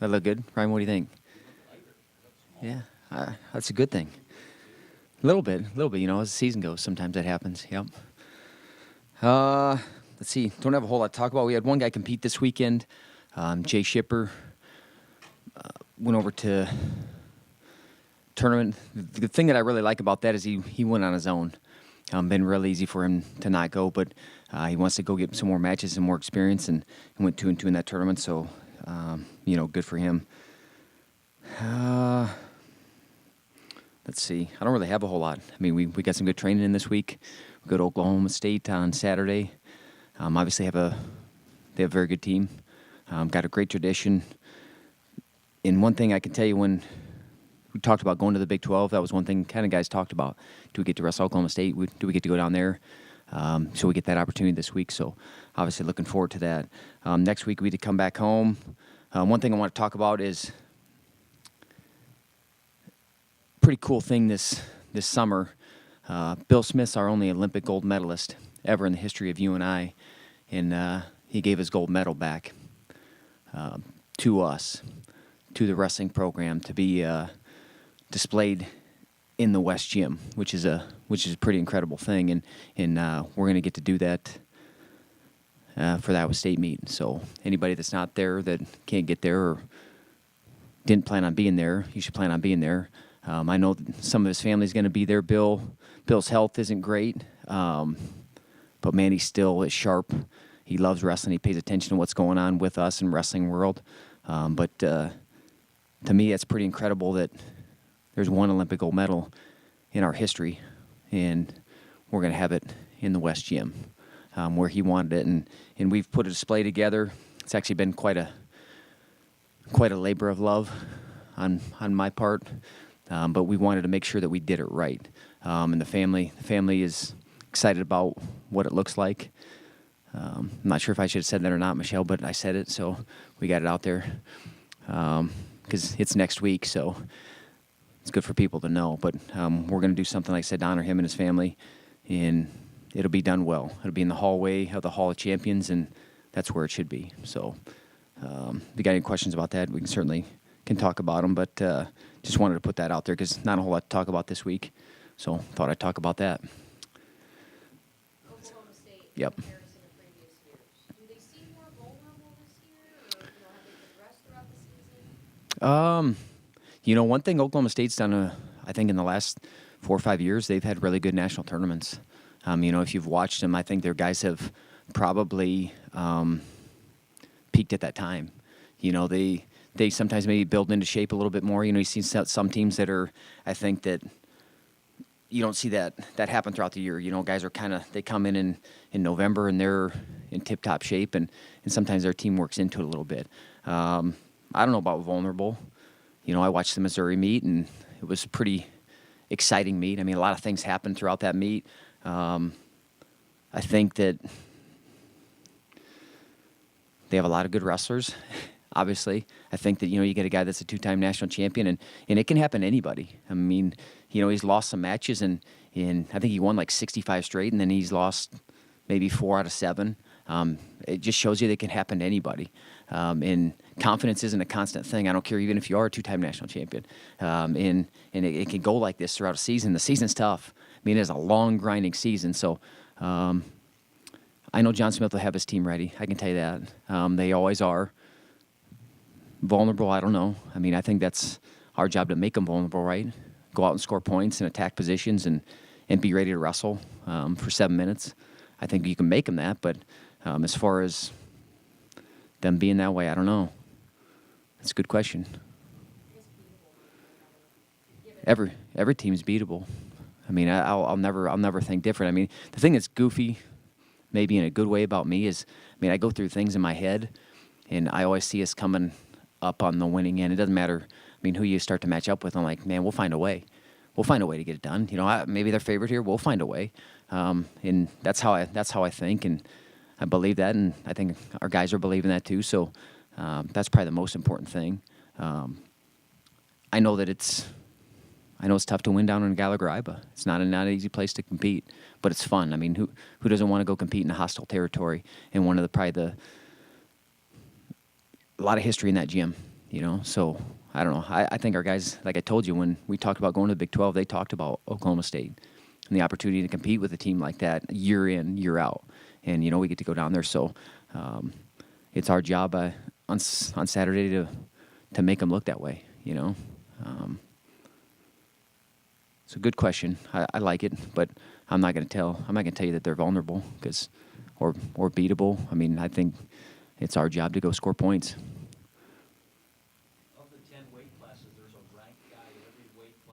That look good, Ryan. What do you think? Yeah, that's a good thing. A little bit. You know, as the season goes, sometimes that happens. Yep. Uh, let's see. Don't have a whole lot to talk about. We had one guy compete this weekend. Jay Schipper went over to tournament. The thing that I really like about that is he went on his own. Been real easy for him to not go, but he wants to go get some more matches and more experience, and went 2-2 in that tournament. So, you know, good for him. Let's see. I don't really have a whole lot. I mean, we got some good training in this week. We go to Oklahoma State on Saturday. Obviously, they have a very good team. Got a great tradition. And one thing I can tell you, when we talked about going to the Big 12, that was one thing kind of guys talked about. Do we get to wrestle Oklahoma State? Do we get to go down there? So we get that opportunity this week. So obviously looking forward to that. Next week we get to come back home. One thing I want to talk about is pretty cool thing this summer. Bill Smith's our only Olympic gold medalist ever in the history of UNI, and he gave his gold medal back to us, to the wrestling program, to be displayed in the West Gym, which is a pretty incredible thing, and we're going to get to do that for the Iowa State meet. So anybody that's not there, that can't get there or didn't plan on being there, you should plan on being there. I know that some of his family's going to be there. Bill's health isn't great, but man, he still is sharp. He loves wrestling. He pays attention to what's going on with us in wrestling world. But to me, it's pretty incredible that there's one Olympic gold medal in our history, and we're going to have it in the West Gym, where he wanted it. And we've put a display together. It's actually been quite a labor of love on my part. But we wanted to make sure that we did it right. And the family is excited about what it looks like. I'm not sure if I should have said that or not, Michelle, but I said it, so we got it out there. Because it's next week, so it's good for people to know. But we're going to do something, like I said, to honor him and his family, and it'll be done well. It'll be in the hallway of the Hall of Champions, and that's where it should be. So if you got any questions about that, we certainly can talk about them, but just wanted to put that out there because not a whole lot to talk about this week, so thought I'd talk about that. Oklahoma State. Yep. In comparison to previous years, do they seem more vulnerable this year, or have they progressed throughout the season? You know, one thing Oklahoma State's done, I think in the last 4 or 5 years, they've had really good national tournaments. You know, if you've watched them, I think their guys have probably peaked at that time. You know, they sometimes maybe build into shape a little bit more. You know, you see some teams that are, I think that you don't see that happen throughout the year. You know, guys are they come in November and they're in tip-top shape, and sometimes their team works into it a little bit. I don't know about vulnerable. You know, I watched the Missouri meet, and it was a pretty exciting meet. I mean, a lot of things happened throughout that meet. I think that they have a lot of good wrestlers. Obviously, I think that, you know, you get a guy that's a 2-time national champion, and it can happen to anybody. I mean, you know, he's lost some matches, and I think he won like 65 straight, and then he's lost maybe 4 out of 7. It just shows you that it can happen to anybody. And confidence isn't a constant thing. I don't care even if you are a 2-time national champion. And it can go like this throughout a season. The season's tough. I mean, it's a long, grinding season. So I know John Smith will have his team ready. I can tell you that. They always are. Vulnerable, I don't know. I mean, I think that's our job to make them vulnerable, right? Go out and score points and attack positions and be ready to wrestle for 7 minutes. I think you can make them that, but as far as them being that way, I don't know. That's a good question. Every team's beatable. I mean, I'll never think different. I mean, the thing that's goofy, maybe in a good way about me is, I mean, I go through things in my head, and I always see us coming up on the winning end. It doesn't matter, I mean, who you start to match up with. I'm like, man, we'll find a way. We'll find a way to get it done. You know, maybe they're favorite here. We'll find a way. And that's how I think, and I believe that, and I think our guys are believing that too. So that's probably the most important thing. I know it's tough to win down in Gallagher-Iba. It's not an easy place to compete, but it's fun. I mean, who doesn't want to go compete in a hostile territory in one of a lot of history in that gym. So I don't know. I think our guys, like I told you, when we talked about going to the Big 12, they talked about Oklahoma State and the opportunity to compete with a team like that year in, year out. And, we get to go down there. So it's our job on Saturday to make them look that way, It's a good question. I like it, but I'm not going to tell you that they're vulnerable or beatable. I mean, I think it's our job to go score points.